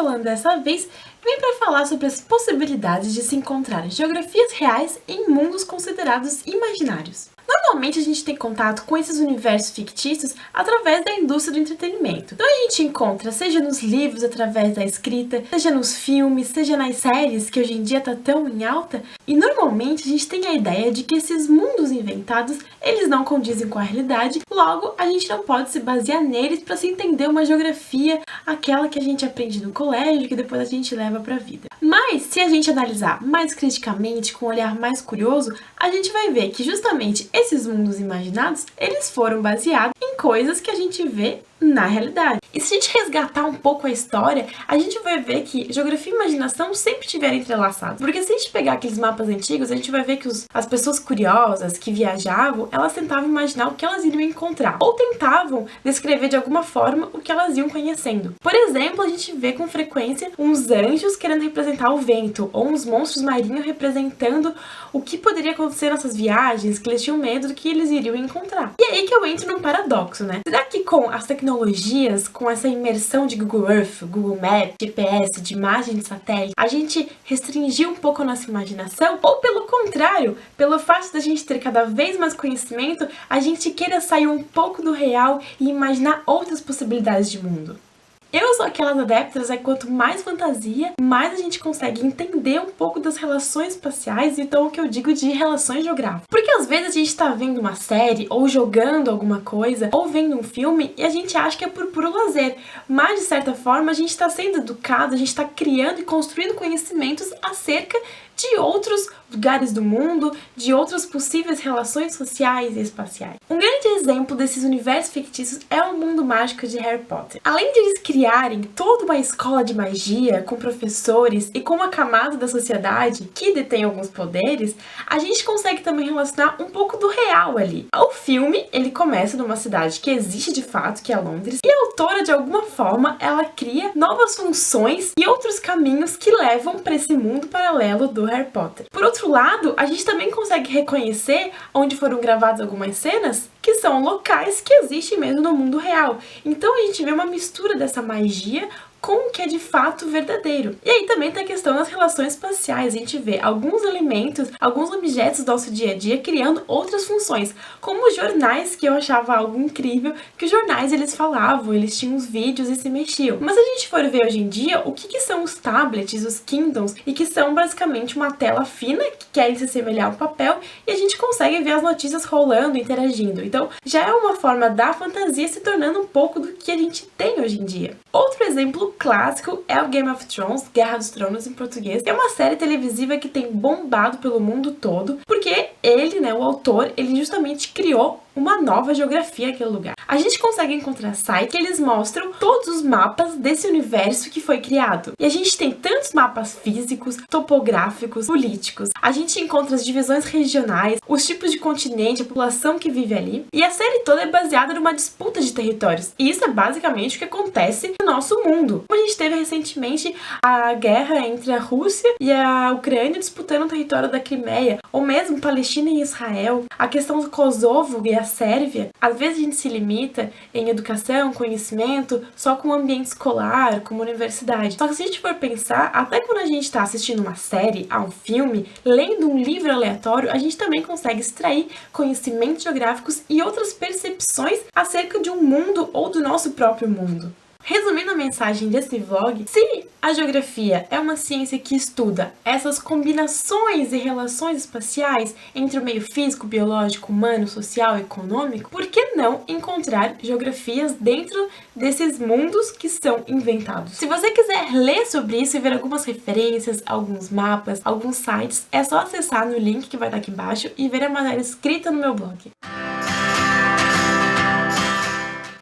falando dessa vez vem para falar sobre as possibilidades de se encontrar geografias reais em mundos considerados imaginários. Normalmente a gente tem contato com esses universos fictícios através da indústria do entretenimento. Então a gente encontra, seja nos livros através da escrita, seja nos filmes, seja nas séries que hoje em dia tá tão em alta, e normalmente a gente tem a ideia de que esses mundos inventados, eles não condizem com a realidade, logo a gente não pode se basear neles para se entender uma geografia, aquela que a gente aprende no colégio, que depois a gente leva para a vida. Mas se a gente analisar mais criticamente, com um olhar mais curioso, a gente vai ver que justamente esses mundos imaginados, eles foram baseados em coisas que a gente vê na realidade. E se a gente resgatar um pouco a história, a gente vai ver que geografia e imaginação sempre tiveram entrelaçados. Porque se a gente pegar aqueles mapas antigos, a gente vai ver que as pessoas curiosas que viajavam, elas tentavam imaginar o que elas iriam encontrar. Ou tentavam descrever de alguma forma o que elas iam conhecendo. Por exemplo, a gente vê com frequência uns anjos querendo representar o vento, ou uns monstros marinhos representando o que poderia acontecer nessas viagens, que eles tinham medo do que eles iriam encontrar. E aí que eu entro num paradoxo, né? Será que com as tecnologias, com essa imersão de Google Earth, Google Maps, GPS, de imagem de satélite, a gente restringiu um pouco a nossa imaginação? Ou pelo contrário, pelo fato da gente ter cada vez mais conhecimento, a gente queira sair um pouco do real e imaginar outras possibilidades de mundo? Eu sou aquelas adeptas que quanto mais fantasia, mais a gente consegue entender um pouco das relações espaciais, então o que eu digo de relações geográficas. Porque às vezes a gente tá vendo uma série, ou jogando alguma coisa, ou vendo um filme, e a gente acha que é por puro lazer. Mas, de certa forma, a gente tá sendo educado, a gente tá criando e construindo conhecimentos acerca de outros lugares do mundo, de outras possíveis relações sociais e espaciais. Um grande exemplo desses universos fictícios é o mundo mágico de Harry Potter. Além de eles criarem toda uma escola de magia, com professores e com uma camada da sociedade que detém alguns poderes, a gente consegue também relacionar um pouco do real ali. O filme, ele começa numa cidade que existe de fato, que é Londres, e a autora, de alguma forma, ela cria novas funções e outros caminhos que levam para esse mundo paralelo do Harry Potter. Por outro lado, a gente também consegue reconhecer onde foram gravadas algumas cenas que são locais que existem mesmo no mundo real. Então a gente vê uma mistura dessa magia com o que é de fato verdadeiro. E aí também tem a questão das relações espaciais. A gente vê alguns elementos, alguns objetos do nosso dia a dia criando outras funções, como os jornais, que eu achava algo incrível, que os jornais eles falavam, eles tinham os vídeos e se mexiam. Mas se a gente for ver hoje em dia, o que são os tablets, os Kindles, e que são basicamente uma tela fina, que querem se assemelhar ao papel, e a gente consegue ver as notícias rolando, interagindo. Então já é uma forma da fantasia se tornando um pouco do que a gente tem hoje em dia. Outro exemplo clássico é o Game of Thrones, Guerra dos Tronos em português, que é uma série televisiva que tem bombado pelo mundo todo, porque ele, né, o autor, ele justamente criou uma nova geografia naquele lugar. A gente consegue encontrar sites que eles mostram todos os mapas desse universo que foi criado. E a gente tem tantos mapas físicos, topográficos, políticos. A gente encontra as divisões regionais, os tipos de continente, a população que vive ali. E a série toda é baseada numa disputa de territórios. E isso é basicamente o que acontece no nosso mundo. A gente teve recentemente a guerra entre a Rússia e a Ucrânia disputando o território da Crimeia, ou mesmo Palestina e Israel, a questão do Kosovo e a Sérvia. Às vezes a gente se limita em educação, conhecimento, só com o ambiente escolar, como universidade. Só que se a gente for pensar, até quando a gente está assistindo uma série, a um filme, lendo um livro aleatório, a gente também consegue extrair conhecimentos geográficos e outras percepções acerca de um mundo ou do nosso próprio mundo. Resumindo a mensagem desse vlog, se a geografia é uma ciência que estuda essas combinações e relações espaciais entre o meio físico, biológico, humano, social e econômico, por que não encontrar geografias dentro desses mundos que são inventados? Se você quiser ler sobre isso e ver algumas referências, alguns mapas, alguns sites, é só acessar no link que vai estar aqui embaixo e ver a matéria escrita no meu blog.